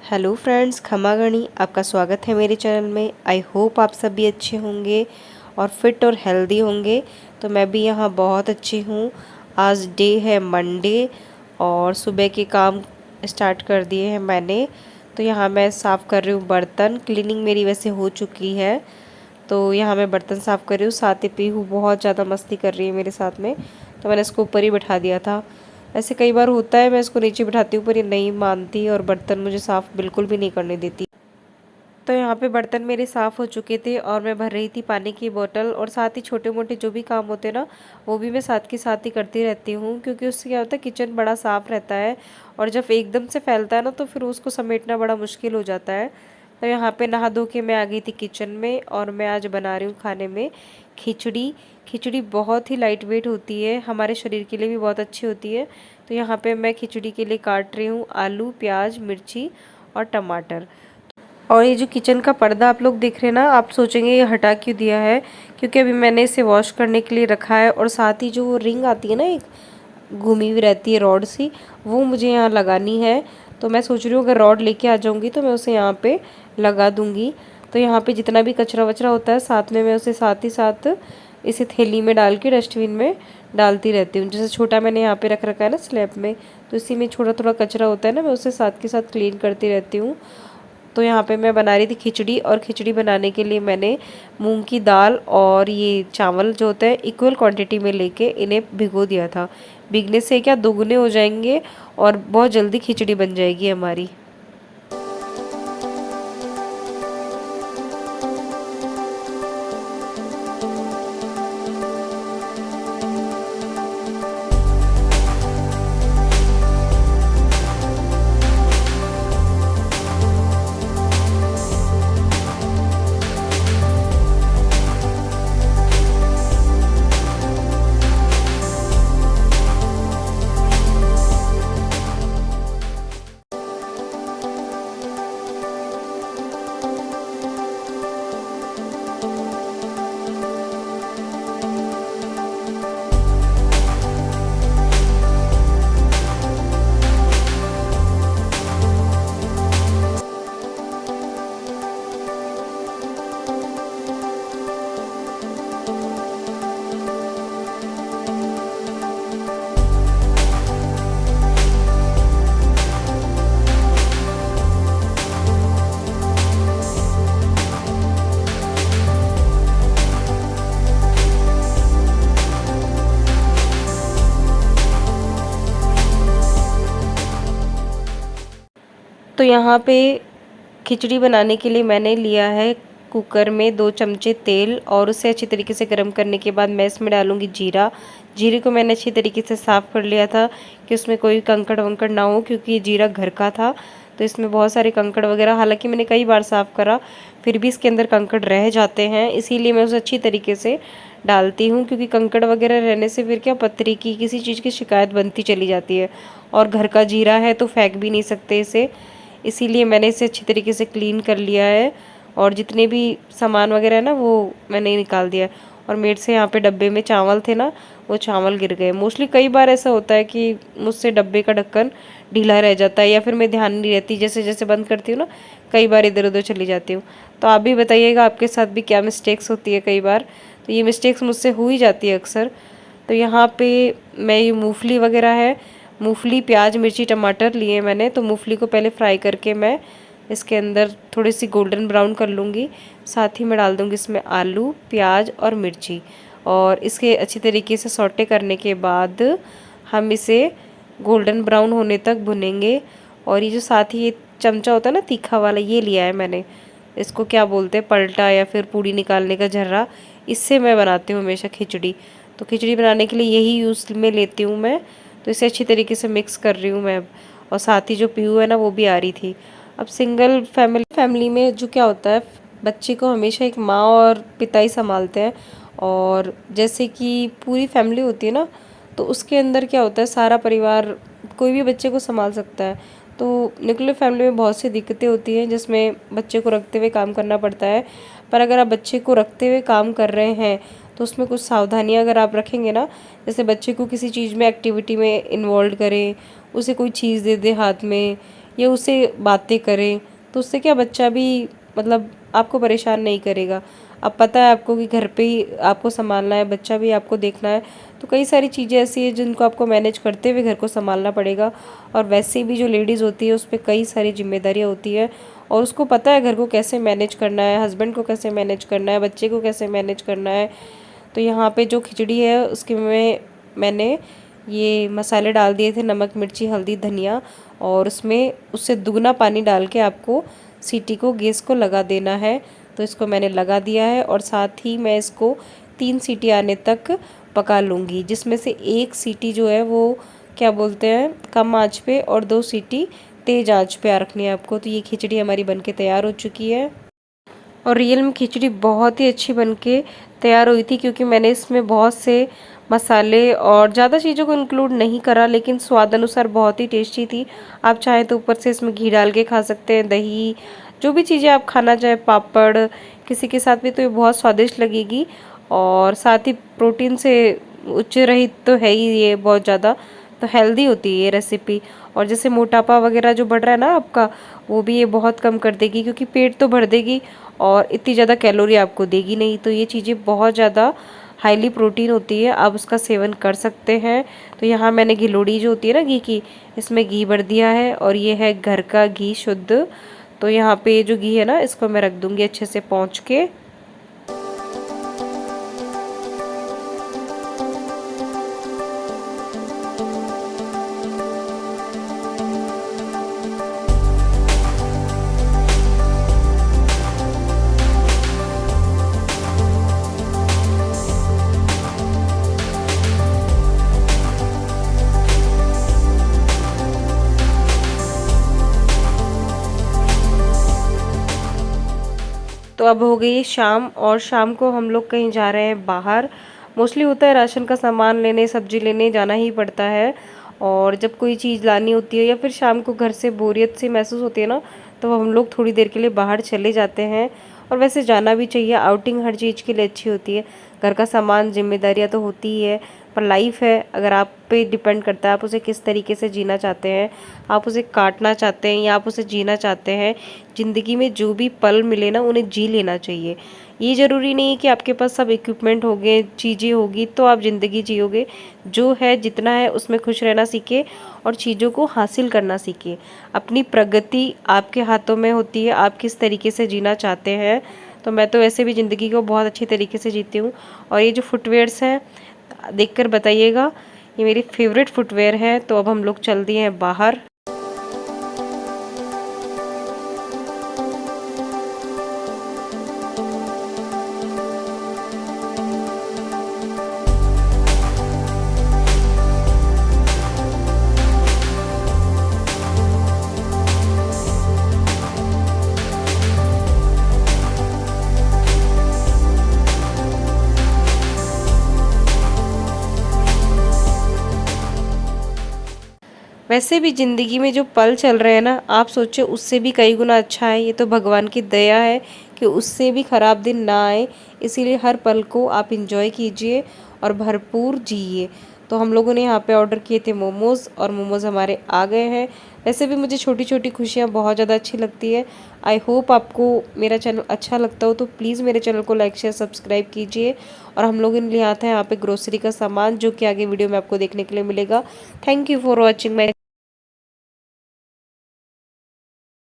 Hello friends, खमा गणी आपका स्वागत है मेरे चैनल में। आई होप आप सभी अच्छे होंगे और फिट और हेल्दी होंगे। तो मैं भी यहाँ बहुत अच्छी हूँ। आज डे है मंडे और सुबह के काम स्टार्ट कर दिए हैं मैंने। तो यहाँ मैं साफ़ कर रही हूँ बर्तन। क्लीनिंग मेरी वैसे हो चुकी है, तो यहाँ मैं बर्तन साफ़ कर रही हूँ। साथ ही पीहू बहुत ज़्यादा मस्ती कर रही है मेरे साथ में, तो मैंने इसको ऊपर ही बिठा दिया था। ऐसे कई बार होता है, मैं इसको नीचे बिठाती हूँ पर ये नहीं मानती और बर्तन मुझे साफ़ बिल्कुल भी नहीं करने देती। तो यहाँ पे बर्तन मेरे साफ़ हो चुके थे और मैं भर रही थी पानी की बोतल, और साथ ही छोटे मोटे जो भी काम होते हैं ना, वो भी मैं साथ के साथ ही करती रहती हूँ, क्योंकि उससे क्या होता है, किचन बड़ा साफ़ रहता है। और जब एकदम से फैलता है ना, तो फिर उसको समेटना बड़ा मुश्किल हो जाता है। तो यहाँ पे नहा धो के मैं आ गई थी किचन में, और मैं आज बना रही हूँ खाने में खिचड़ी। खिचड़ी बहुत ही लाइट वेट होती है, हमारे शरीर के लिए भी बहुत अच्छी होती है। तो यहाँ पे मैं खिचड़ी के लिए काट रही हूँ आलू, प्याज, मिर्ची और टमाटर। और ये जो किचन का पर्दा आप लोग देख रहे हैं ना, आप सोचेंगे ये हटा क्यों दिया है, क्योंकि अभी मैंने इसे वॉश करने के लिए रखा है। और साथ ही जो वो रिंग आती है ना, एक घूमी हुई रहती है रॉड सी, वो मुझे यहाँ लगानी है। तो मैं सोच रही हूँ अगर रॉड लेके आ जाऊँगी तो मैं उसे यहाँ पे लगा दूँगी। तो यहाँ पे जितना भी कचरा वचरा होता है, साथ में मैं उसे साथ ही साथ इसे थैली में डाल के डस्टबिन में डालती रहती हूँ। जैसे छोटा मैंने यहाँ पे रख रखा है ना स्लैब में, तो इसी में छोटा थोड़ा कचरा होता है ना, मैं उसे साथ के साथ क्लीन करती रहती हूँ। तो यहाँ पे मैं बना रही थी खिचड़ी, और खिचड़ी बनाने के लिए मैंने मूंग की दाल और ये चावल जो होते हैं इक्वल क्वांटिटी में लेके इन्हें भिगो दिया था। भीगने से क्या दोगुने हो जाएंगे और बहुत जल्दी खिचड़ी बन जाएगी हमारी। तो यहाँ पे खिचड़ी बनाने के लिए मैंने लिया है कुकर में 2 चमचे तेल, और उसे अच्छी तरीके से गर्म करने के बाद मैं इसमें डालूंगी जीरा। जीरे को मैंने अच्छी तरीके से साफ़ कर लिया था कि उसमें कोई कंकड़ वंकड़ ना हो, क्योंकि ये जीरा घर का था, तो इसमें बहुत सारे कंकड़ वगैरह, हालांकि मैंने कई बार साफ़ करा फिर भी इसके अंदर कंकड़ रह जाते हैं, इसीलिए मैं उसे अच्छी तरीके से डालती हूँ। क्योंकि कंकड़ वगैरह रहने से फिर क्या पथरी की किसी चीज़ की शिकायत बनती चली जाती है, और घर का जीरा है तो फेंक भी नहीं सकते इसे, इसीलिए मैंने इसे अच्छी तरीके से क्लीन कर लिया है। और जितने भी सामान वगैरह है ना, वो मैंने निकाल दिया। और मेरे से यहाँ पे डब्बे में चावल थे ना, वो चावल गिर गए। मोस्टली कई बार ऐसा होता है कि मुझसे डब्बे का ढक्कन ढीला रह जाता है, या फिर मैं ध्यान नहीं रहती, जैसे जैसे बंद करती हूँ ना, कई बार इधर उधर चली जाती हूँ। तो आप भी बताइएगा आपके साथ भी क्या मिस्टेक्स होती है कई बार। तो ये मिस्टेक्स मुझसे हो ही जाती है अक्सर। तो यहाँ पे मैं ये मूंगफली वगैरह है, मूंगफली, प्याज, मिर्ची, टमाटर लिए मैंने। तो मूंगफली को पहले फ्राई करके मैं इसके अंदर थोड़ी सी गोल्डन ब्राउन कर लूँगी। साथ ही मैं डाल दूँगी इसमें आलू, प्याज और मिर्ची, और इसके अच्छी तरीके से सौटे करने के बाद हम इसे गोल्डन ब्राउन होने तक भुनेंगे। और ये जो साथ ही ये चमचा होता है ना तीखा वाला, ये लिया है मैंने, इसको क्या बोलते हैं, पलटा या फिर पूड़ी निकालने का झर्रा, इससे मैं बनाती हूँ हमेशा खिचड़ी। तो खिचड़ी बनाने के लिए यही यूज़ में लेती हूँ मैं। तो इसे अच्छी तरीके से मिक्स कर रही हूँ मैं। और साथ ही जो पीहू है ना, वो भी आ रही थी। अब सिंगल फैमिली में जो क्या होता है, बच्चे को हमेशा एक माँ और पिता ही संभालते हैं। और जैसे कि पूरी फैमिली होती है ना, तो उसके अंदर क्या होता है, सारा परिवार कोई भी बच्चे को संभाल सकता है। तो न्यूक्लियर फैमिली में बहुत सी दिक्कतें होती हैं, जिसमें बच्चे को रखते हुए काम करना पड़ता है। पर अगर आप बच्चे को रखते हुए काम कर रहे हैं, तो उसमें कुछ सावधानियां अगर आप रखेंगे ना, जैसे बच्चे को किसी चीज़ में एक्टिविटी में इन्वॉल्व करें, उसे कोई चीज़ दे दे हाथ में, या उससे बातें करें, तो उससे क्या बच्चा भी मतलब आपको परेशान नहीं करेगा। अब पता है आपको कि घर पे ही आपको सँभालना है, बच्चा भी आपको देखना है, तो कई सारी चीज़ें ऐसी हैं जिनको आपको मैनेज करते हुए घर को सँभालना पड़ेगा। और वैसे भी जो लेडीज़ होती है उस पे कई सारी ज़िम्मेदारियाँ होती हैं और उसको पता है घर को कैसे मैनेज करना है, हस्बैंड को कैसे मैनेज करना है, बच्चे को कैसे मैनेज करना है। तो यहाँ पे जो खिचड़ी है उसके में मैंने ये मसाले डाल दिए थे, नमक, मिर्ची, हल्दी, धनिया, और उसमें उससे दुगना पानी डाल के आपको सीटी को गैस को लगा देना है। तो इसको मैंने लगा दिया है और साथ ही मैं इसको 3 सीटी आने तक पका लूँगी, जिसमें से 1 सीटी जो है वो क्या बोलते हैं कम आंच पे और 2 सीटी तेज़ आंच पे रखनी है आपको। तो ये खिचड़ी हमारी बनके तैयार हो चुकी है और रियल में खिचड़ी बहुत ही अच्छी बनके तैयार हुई थी, क्योंकि मैंने इसमें बहुत से मसाले और ज़्यादा चीज़ों को इंक्लूड नहीं करा, लेकिन स्वाद अनुसार बहुत ही टेस्टी थी। आप चाहें तो ऊपर से इसमें घी डाल के खा सकते हैं, दही, जो भी चीज़ें आप खाना चाहें, पापड़, किसी के साथ भी, तो ये बहुत स्वादिष्ट लगेगी। और साथ ही प्रोटीन से उच्च रहित तो है ही ये बहुत ज़्यादा, तो हेल्दी होती है ये रेसिपी। और जैसे मोटापा वगैरह जो बढ़ रहा है ना आपका, वो भी ये बहुत कम कर देगी, क्योंकि पेट तो भर देगी और इतनी ज़्यादा कैलोरी आपको देगी नहीं। तो ये चीज़ें बहुत ज़्यादा हाईली प्रोटीन होती है, आप उसका सेवन कर सकते हैं। तो यहाँ मैंने घिलोड़ी जो होती है ना घी की, इसमें घी भर दिया है और ये है घर का घी शुद्ध। तो यहाँ पे जो घी है ना, इसको मैं रख दूँगी अच्छे से पोंछ के। तो अब हो गई है शाम और शाम को हम लोग कहीं जा रहे हैं बाहर। मोस्टली होता है राशन का सामान लेने, सब्जी लेने जाना ही पड़ता है। और जब कोई चीज़ लानी होती है या फिर शाम को घर से बोरियत सी महसूस होती है ना, तो हम लोग थोड़ी देर के लिए बाहर चले जाते हैं। और वैसे जाना भी चाहिए, आउटिंग हर चीज़ के लिए अच्छी होती है। घर का सामान, जिम्मेदारियाँ तो होती ही है, पर लाइफ है, अगर आप पे डिपेंड करता है आप उसे किस तरीके से जीना चाहते हैं। आप उसे काटना चाहते हैं या आप उसे जीना चाहते हैं। ज़िंदगी में जो भी पल मिले ना, उन्हें जी लेना चाहिए। ये ज़रूरी नहीं है कि आपके पास सब इक्विपमेंट होंगे, चीज़ें होगी तो आप ज़िंदगी जियोगे। जो है, जितना है उसमें खुश रहना सीखें और चीज़ों को हासिल करना सीखें। अपनी प्रगति आपके हाथों में होती है, आप किस तरीके से जीना चाहते हैं। तो मैं तो वैसे भी ज़िंदगी को बहुत अच्छी तरीके से जीती हूँ। और ये जो फुटवेयर्स हैं, देखकर बताइएगा, ये मेरी फेवरेट फुटवेयर है। तो अब हम लोग चल दिए हैं बाहर। वैसे भी ज़िंदगी में जो पल चल रहे हैं ना, आप सोचो उससे भी कई गुना अच्छा है। ये तो भगवान की दया है कि उससे भी ख़राब दिन ना आए। इसीलिए हर पल को आप इंजॉय कीजिए और भरपूर जिए। तो हम लोगों ने यहाँ पे ऑर्डर किए थे मोमोज़ और मोमोज़ हमारे आ गए हैं। वैसे भी मुझे छोटी छोटी खुशियाँ बहुत ज़्यादा अच्छी लगती है। आई होप आपको मेरा चैनल अच्छा लगता हो, तो प्लीज़ मेरे चैनल को लाइक, शेयर, सब्सक्राइब कीजिए। और हम लोगों ने लिया था यहाँ पे ग्रोसरी का सामान, जो कि आगे वीडियो में आपको देखने के लिए मिलेगा। Thank you for watching my